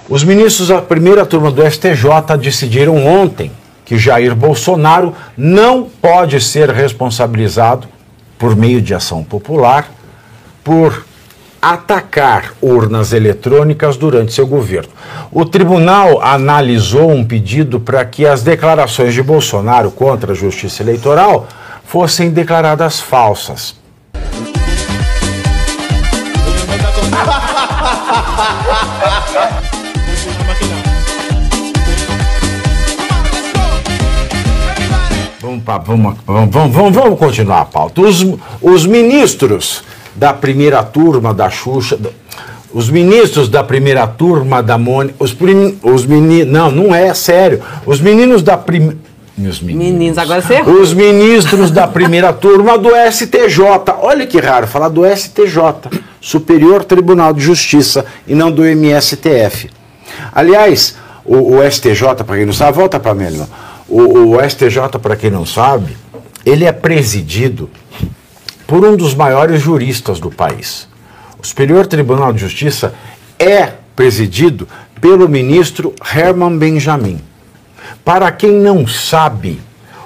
Os ministros da primeira turma do STJ decidiram ontem que Jair Bolsonaro não pode ser responsabilizado por meio de ação popular por atacar urnas eletrônicas durante seu governo. O tribunal analisou um pedido para que as declarações de Bolsonaro contra a Justiça Eleitoral fossem declaradas falsas. Vamos continuar a pauta. Os ministros da primeira turma da Xuxa, os ministros da primeira turma da Mônica, não é sério. Os meninos da primeira... Meninos, agora você errou. Os ministros da primeira turma do STJ. Olha que raro falar do STJ, Superior Tribunal de Justiça, e não do MSTF. Aliás, o STJ, para quem não sabe, volta para mim, o STJ, para quem não sabe, ele é presidido por um dos maiores juristas do país. O Superior Tribunal de Justiça é presidido pelo ministro Herman Benjamin. Para quem não sabe,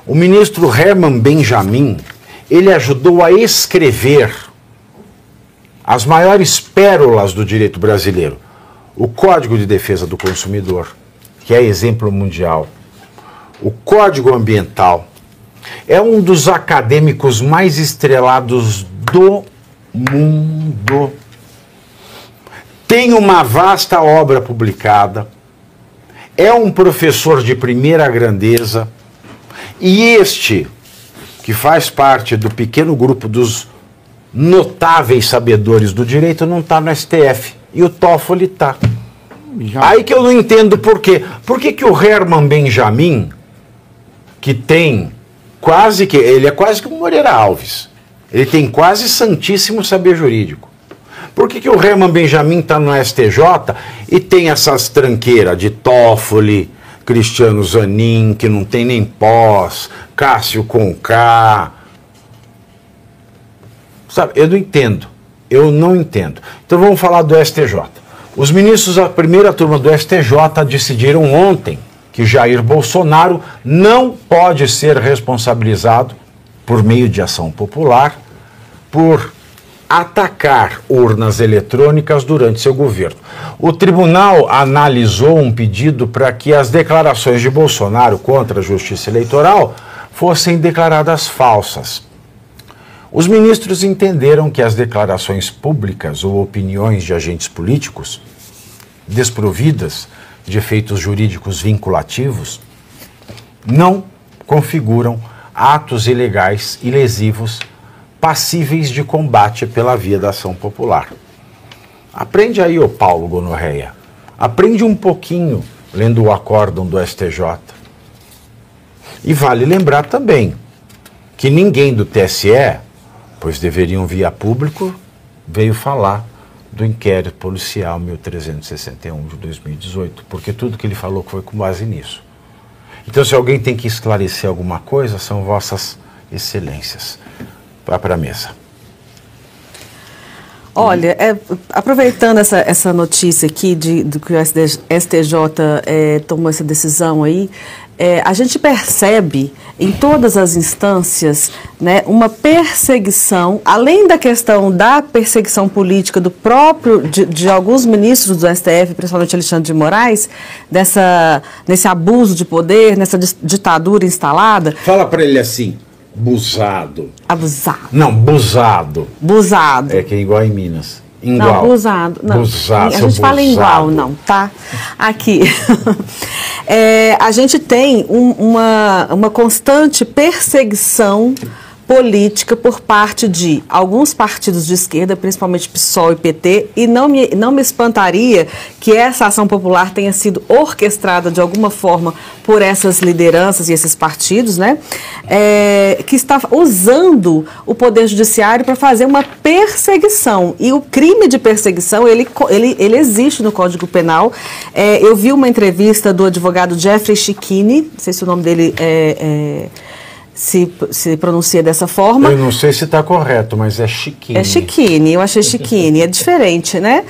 o ministro Herman Benjamin, ele ajudou a escrever as maiores pérolas do direito brasileiro. O Código de Defesa do Consumidor, que é exemplo mundial. O Código Ambiental. É um dos acadêmicos mais estrelados do mundo. Tem uma vasta obra publicada. É um professor de primeira grandeza. E este, que faz parte do pequeno grupo dos notáveis sabedores do direito, não está no STF. E o Toffoli está. Aí que eu não entendo por quê. Por que o Herman Benjamin, que tem quase que... Ele é quase que um Moreira Alves. Ele tem quase santíssimo saber jurídico. Por que o Herman Benjamin está no STJ e tem essas tranqueiras de Toffoli, Cristiano Zanin, que não tem nem pós, Cássio Conká? Sabe, eu não entendo. Eu não entendo. Então vamos falar do STJ. Os ministros da primeira turma do STJ decidiram ontem que Jair Bolsonaro não pode ser responsabilizado por meio de ação popular por atacar urnas eletrônicas durante seu governo. O tribunal analisou um pedido para que as declarações de Bolsonaro contra a Justiça Eleitoral fossem declaradas falsas. Os ministros entenderam que as declarações públicas ou opiniões de agentes políticos, desprovidas de efeitos jurídicos vinculativos, não configuram atos ilegais e lesivos passíveis de combate pela via da ação popular. Aprende aí, ô Paulo Gonorreia. Aprende um pouquinho lendo o acórdão do STJ. E vale lembrar também que ninguém do TSE, pois deveriam vir a público, veio falar do inquérito policial 1361 de 2018, porque tudo que ele falou foi com base nisso. Então, se alguém tem que esclarecer alguma coisa, são vossas excelências. Vá para a mesa. Olha, aproveitando essa notícia aqui do que o STJ tomou essa decisão aí, a gente percebe em todas as instâncias, né, uma perseguição, além da questão da perseguição política de alguns ministros do STF, principalmente Alexandre de Moraes, nesse abuso de poder, nessa ditadura instalada. Fala para ele assim. Busado. Abusado. Não, busado. Busado. É que é igual em Minas. Igual. Não, busado. Não. Busado. A gente fala igual, não, tá? Aqui. A gente tem uma constante perseguição política por parte de alguns partidos de esquerda, principalmente PSOL e PT, e não me espantaria que essa ação popular tenha sido orquestrada de alguma forma por essas lideranças e esses partidos, né, que está usando o Poder Judiciário para fazer uma perseguição. E o crime de perseguição, ele existe no Código Penal. Eu vi uma entrevista do advogado Jeffrey Schichini, não sei se o nome dele se pronuncia dessa forma. Eu não sei se está correto, mas é chiquine. É chiquine, eu achei chiquine, é diferente, né?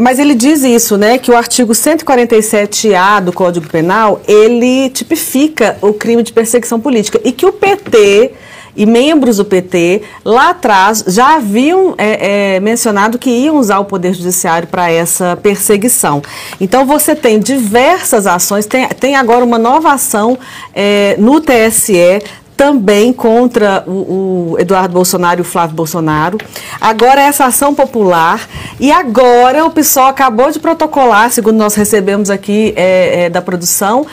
Mas ele diz isso, né, que o artigo 147A do Código Penal, ele tipifica o crime de perseguição política e que o PT e membros do PT, lá atrás, já haviam mencionado que iam usar o Poder Judiciário para essa perseguição. Então, você tem diversas ações, tem agora uma nova ação no TSE, também contra o Eduardo Bolsonaro e o Flávio Bolsonaro. Agora essa ação popular, e agora o PSOL acabou de protocolar, segundo nós recebemos aqui da produção,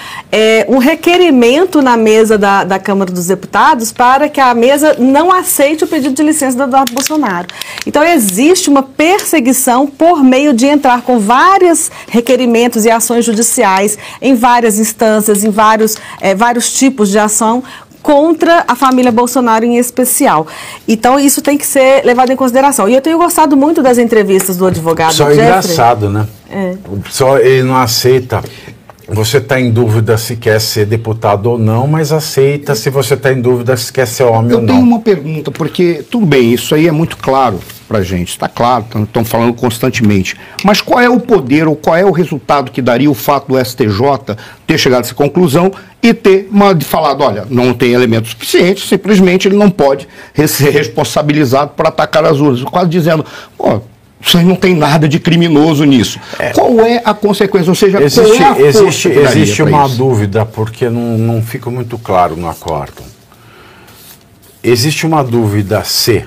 um requerimento na mesa da Câmara dos Deputados para que a mesa não aceite o pedido de licença do Eduardo Bolsonaro. Então existe uma perseguição por meio de entrar com vários requerimentos e ações judiciais em várias instâncias, em vários tipos de ação, contra a família Bolsonaro em especial. Então, isso tem que ser levado em consideração. E eu tenho gostado muito das entrevistas do advogado Só Jeffrey. Engraçado, né? O pessoal, ele não aceita. Você está em dúvida se quer ser deputado ou não, mas aceita se você está em dúvida se quer ser homem ou não. Eu tenho uma pergunta, porque, tudo bem, isso aí é muito claro para a gente, está claro, estão falando constantemente. Mas qual é o poder ou qual é o resultado que daria o fato do STJ ter chegado a essa conclusão e ter falado, olha, não tem elementos suficientes, simplesmente ele não pode ser responsabilizado por atacar as urnas, quase dizendo, isso aí não tem nada de criminoso nisso. Qual é a consequência? Ou seja, existe uma dúvida, porque não fica muito claro no acórdão. Existe uma dúvida se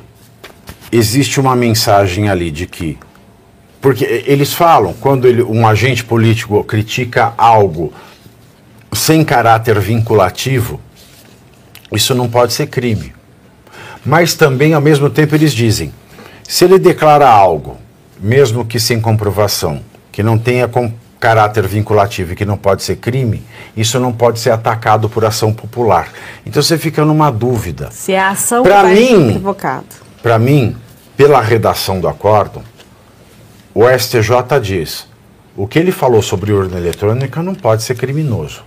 existe uma mensagem ali de que... Porque eles falam, quando um agente político critica algo sem caráter vinculativo, isso não pode ser crime. Mas também, ao mesmo tempo, eles dizem, se ele declara algo, mesmo que sem comprovação, que não tenha caráter vinculativo e que não pode ser crime, isso não pode ser atacado por ação popular. Então você fica numa dúvida. Se a ação está equivocada. Para mim, pela redação do acórdão, o STJ diz, o que ele falou sobre urna eletrônica não pode ser criminoso.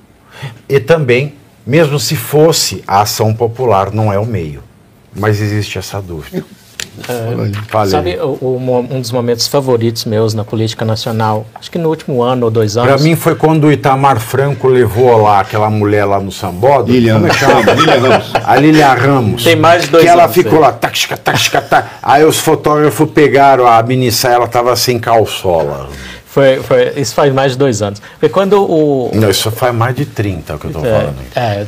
E também, mesmo se fosse a ação popular, não é o meio. Mas existe essa dúvida. Sabe, um dos momentos favoritos meus na política nacional, acho que no último ano ou 2 anos... Para mim foi quando o Itamar Franco levou lá aquela mulher lá no Sambódromo. Como é que chama? A Lilian Ramos. Tem mais de 2 anos. Que ela ficou lá, aí os fotógrafos pegaram a minissaia, ela estava sem calçola. Isso faz mais de 2 anos. Foi quando Não, isso faz mais de 30 que eu estou falando.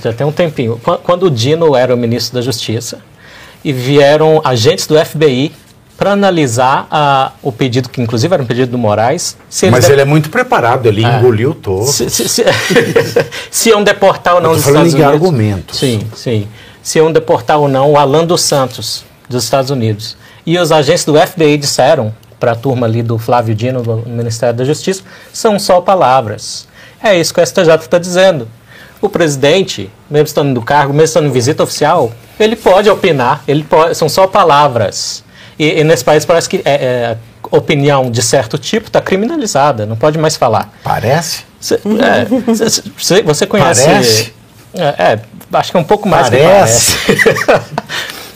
Já tem um tempinho. Quando o Dino era o ministro da Justiça, e vieram agentes do FBI para analisar o pedido, que inclusive era um pedido do Moraes. Mas ele é muito preparado, ele engoliu todo. Se iam deportar ou não dos Estados Unidos. Argumentos. Sim. Se iam deportar ou não o Alan dos Santos, dos Estados Unidos. E os agentes do FBI disseram para a turma ali do Flávio Dino, do Ministério da Justiça, são só palavras. É isso que o STJ está dizendo. O presidente, mesmo estando no cargo, mesmo estando em visita oficial, ele pode opinar, são só palavras. E nesse país parece que opinião de certo tipo está criminalizada, não pode mais falar. Parece? Você conhece... Parece? Acho que é um pouco mais que parece.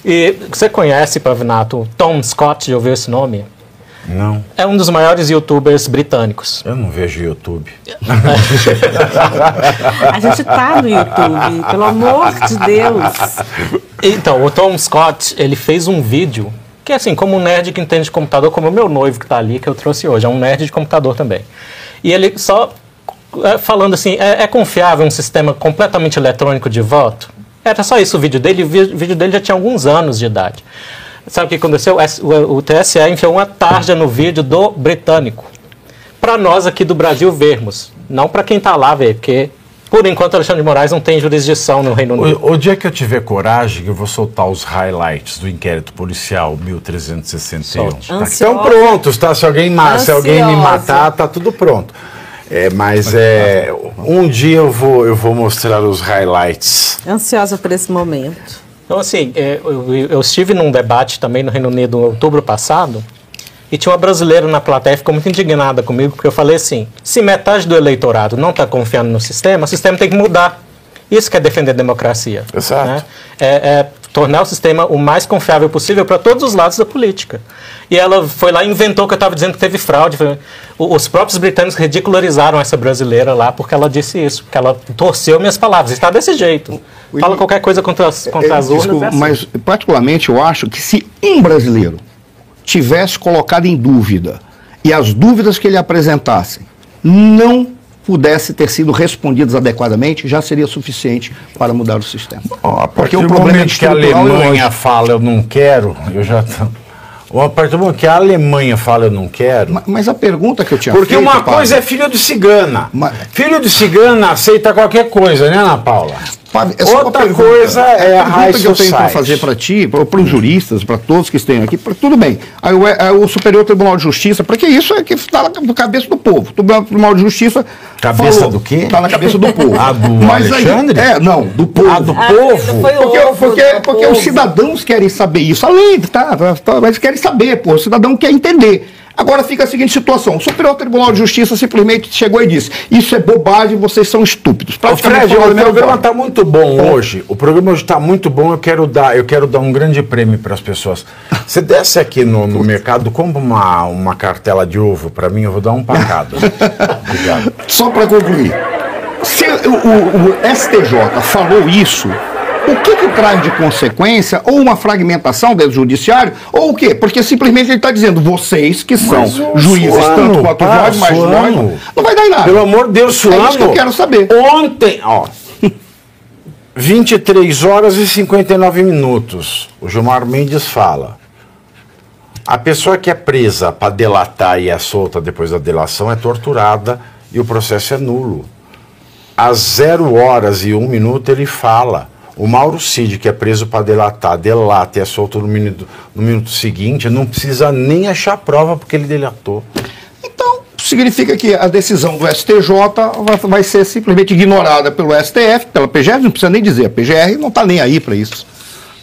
E você conhece, Pavinato, Tom Scott, já ouviu esse nome? Não. É um dos maiores youtubers britânicos. Eu não vejo YouTube. A gente tá no YouTube, pelo amor de Deus. Então, o Tom Scott, ele fez um vídeo que, assim, como um nerd que entende de computador, como o meu noivo que está ali, que eu trouxe hoje, é um nerd de computador também. E ele só falando assim, é confiável um sistema completamente eletrônico de voto? Era só isso o vídeo dele. O vídeo dele já tinha alguns anos de idade. Sabe o que aconteceu? O TSE enfiou uma tarja no vídeo do britânico. Para nós aqui do Brasil vermos. Não para quem está lá ver, porque, por enquanto, Alexandre de Moraes não tem jurisdição no Reino Unido. O dia que eu tiver coragem, eu vou soltar os highlights do inquérito policial 1361. Estão prontos, tá? Se alguém me matar, tá tudo pronto. Mas um dia eu vou mostrar os highlights. Ansiosa por esse momento. Então, assim, eu estive num debate também no Reino Unido em outubro passado, e tinha uma brasileira na plateia que ficou muito indignada comigo, porque eu falei assim, se metade do eleitorado não está confiando no sistema, o sistema tem que mudar. Isso que é defender a democracia. Exato. Né? É tornar o sistema o mais confiável possível para todos os lados da política. E ela foi lá e inventou que eu estava dizendo que teve fraude. Os próprios britânicos ridicularizaram essa brasileira lá porque ela disse isso, porque ela torceu minhas palavras. Está desse jeito. Fala qualquer coisa contra as urnas. Desculpa, é assim. Mas, particularmente, eu acho que se um brasileiro tivesse colocado em dúvida e as dúvidas que ele apresentasse não pudesse ter sido respondidas adequadamente, já seria suficiente para mudar o sistema. Porque o problema é que a Alemanha fala eu não quero, eu já... A partir do momento que a Alemanha fala eu não quero... Mas a pergunta que eu tinha Porque feito, uma coisa é filho de cigana. Filho de cigana aceita qualquer coisa, né, Ana Paula? Outra coisa é a high pergunta que eu tenho para society. fazer para ti, para os juristas, para todos que estejam aqui, tudo bem. Aí o Superior Tribunal de Justiça, porque isso é que está na cabeça do povo. O Tribunal de Justiça... Cabeça falou, do quê? Está na cabeça do povo. Do Mas Alexandre? Aí, não, do povo. Do povo? Porque os cidadãos querem saber isso. Além, mas querem saber, pô, o cidadão quer entender. Agora fica a seguinte situação: o Superior Tribunal de Justiça simplesmente chegou e disse: isso é bobagem, vocês são estúpidos. Fred, o programa está muito bom hoje. O programa hoje está muito bom. Eu quero dar um grande prêmio para as pessoas. Você desce aqui no mercado, compra uma cartela de ovo para mim, eu vou dar um para cada. Obrigado. Só para concluir, se o STJ falou isso, o que traz de consequência, ou uma fragmentação do judiciário, ou o quê? Porque simplesmente ele está dizendo, vocês que são juízes, tanto quanto nós, mas nós, não vai dar em nada. Pelo amor de Deus, Suano. É isso que eu quero saber. Ontem, 23 horas e 59 minutos, o Gilmar Mendes fala: a pessoa que é presa para delatar e é solta depois da delação é torturada e o processo é nulo. Às 0 horas e 1 minuto ele fala: o Mauro Cid, que é preso para delatar, delata e é solto no minuto seguinte, não precisa nem achar prova porque ele delatou. Então, significa que a decisão do STJ vai ser simplesmente ignorada pelo STF, pela PGR, não precisa nem dizer, a PGR não está nem aí para isso.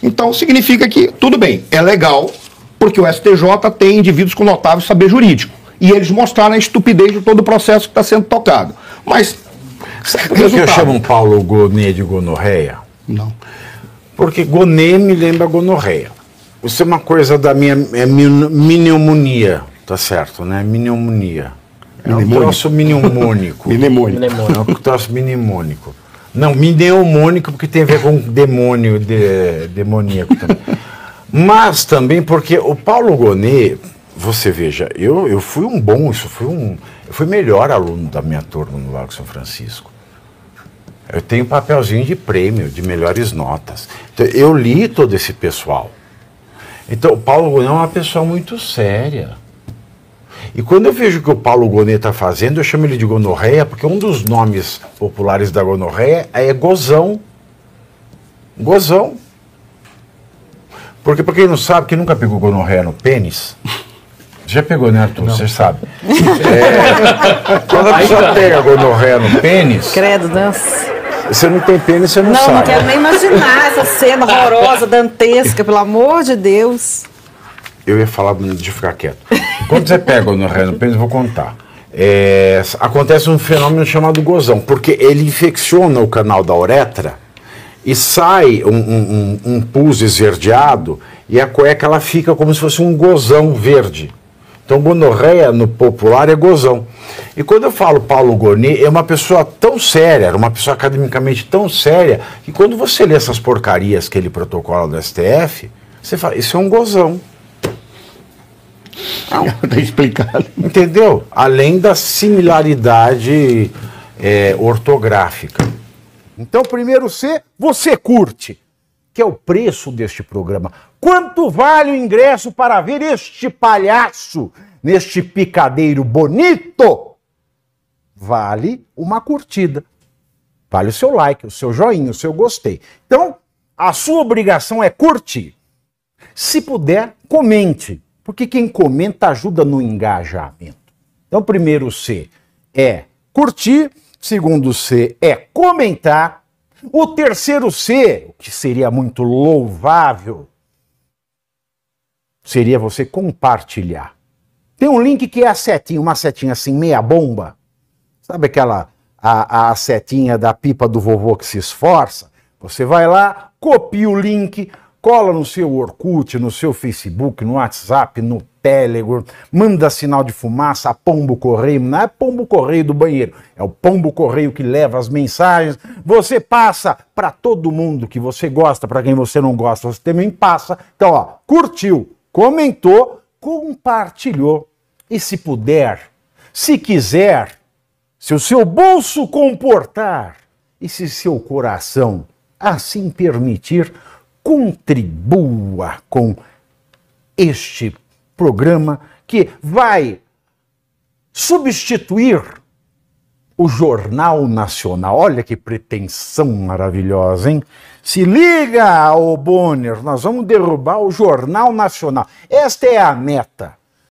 Então, significa que, tudo bem, é legal, porque o STJ tem indivíduos com notável saber jurídico. E eles mostraram a estupidez de todo o processo que está sendo tocado. Mas, sabe por que eu chamo Paulo Gonê de gonorreia? Não. Porque gonê me lembra gonorreia. Isso é uma coisa da minha pneumonia, tá certo, né? Pneumonia. É um troço mnemônico. É um troço mnemônico. Não, mnemônico porque tem a ver com demônio, demoníaco também. Mas também porque o Paulo Gonê, você veja, eu fui eu fui melhor aluno da minha turma no Largo São Francisco. Eu tenho papelzinho de prêmio, de melhores notas. Então, eu li todo esse pessoal. Então, o Paulo Gonê é uma pessoa muito séria. E quando eu vejo que o Paulo Gonê está fazendo, eu chamo ele de gonorreia, porque um dos nomes populares da gonorreia é gozão. Gozão. Porque, para quem não sabe, quem nunca pegou gonorreia no pênis... Já pegou, né, Arthur? Você sabe. Quando a pessoa pega gonorreia no pênis... Credo, dança. Você não tem pênis, você não sabe. Não quero nem imaginar essa cena horrorosa, dantesca, pelo amor de Deus. Eu ia falar de ficar quieto. Quando você pega gonorreia no pênis, eu vou contar. Acontece um fenômeno chamado gozão, porque ele infecciona o canal da uretra e sai um pus esverdeado e a cueca ela fica como se fosse um gozão verde. Então, gonorreia, no popular, é gozão. E quando eu falo Paulo Gonê, é uma pessoa tão séria, era uma pessoa academicamente tão séria, que quando você lê essas porcarias que ele protocola do STF, você fala, isso é um gozão. Está explicado. Entendeu? Além da similaridade ortográfica. Então, primeiro C, você curte, que é o preço deste programa. Quanto vale o ingresso para ver este palhaço neste picadeiro bonito? Vale uma curtida. Vale o seu like, o seu joinha, o seu gostei. Então, a sua obrigação é curtir. Se puder, comente, porque quem comenta ajuda no engajamento. Então, primeiro C é curtir, segundo C é comentar, o terceiro C, o que seria muito louvável, seria você compartilhar. Tem um link que é a setinha, uma setinha assim, meia bomba. Sabe a setinha da pipa do vovô que se esforça, você vai lá, copia o link, cola no seu Orkut, no seu Facebook, no WhatsApp, no Telegram, manda sinal de fumaça, pombo correio, não é pombo correio do banheiro, é o pombo correio que leva as mensagens, você passa para todo mundo que você gosta, para quem você não gosta, você também passa. Então, ó, curtiu, comentou, compartilhou, e se puder, se quiser, se o seu bolso comportar, e se seu coração assim permitir, contribua com este programa que vai substituir o Jornal Nacional. Olha que pretensão maravilhosa, hein? Se liga, ô Bonner, nós vamos derrubar o Jornal Nacional. Esta é a meta.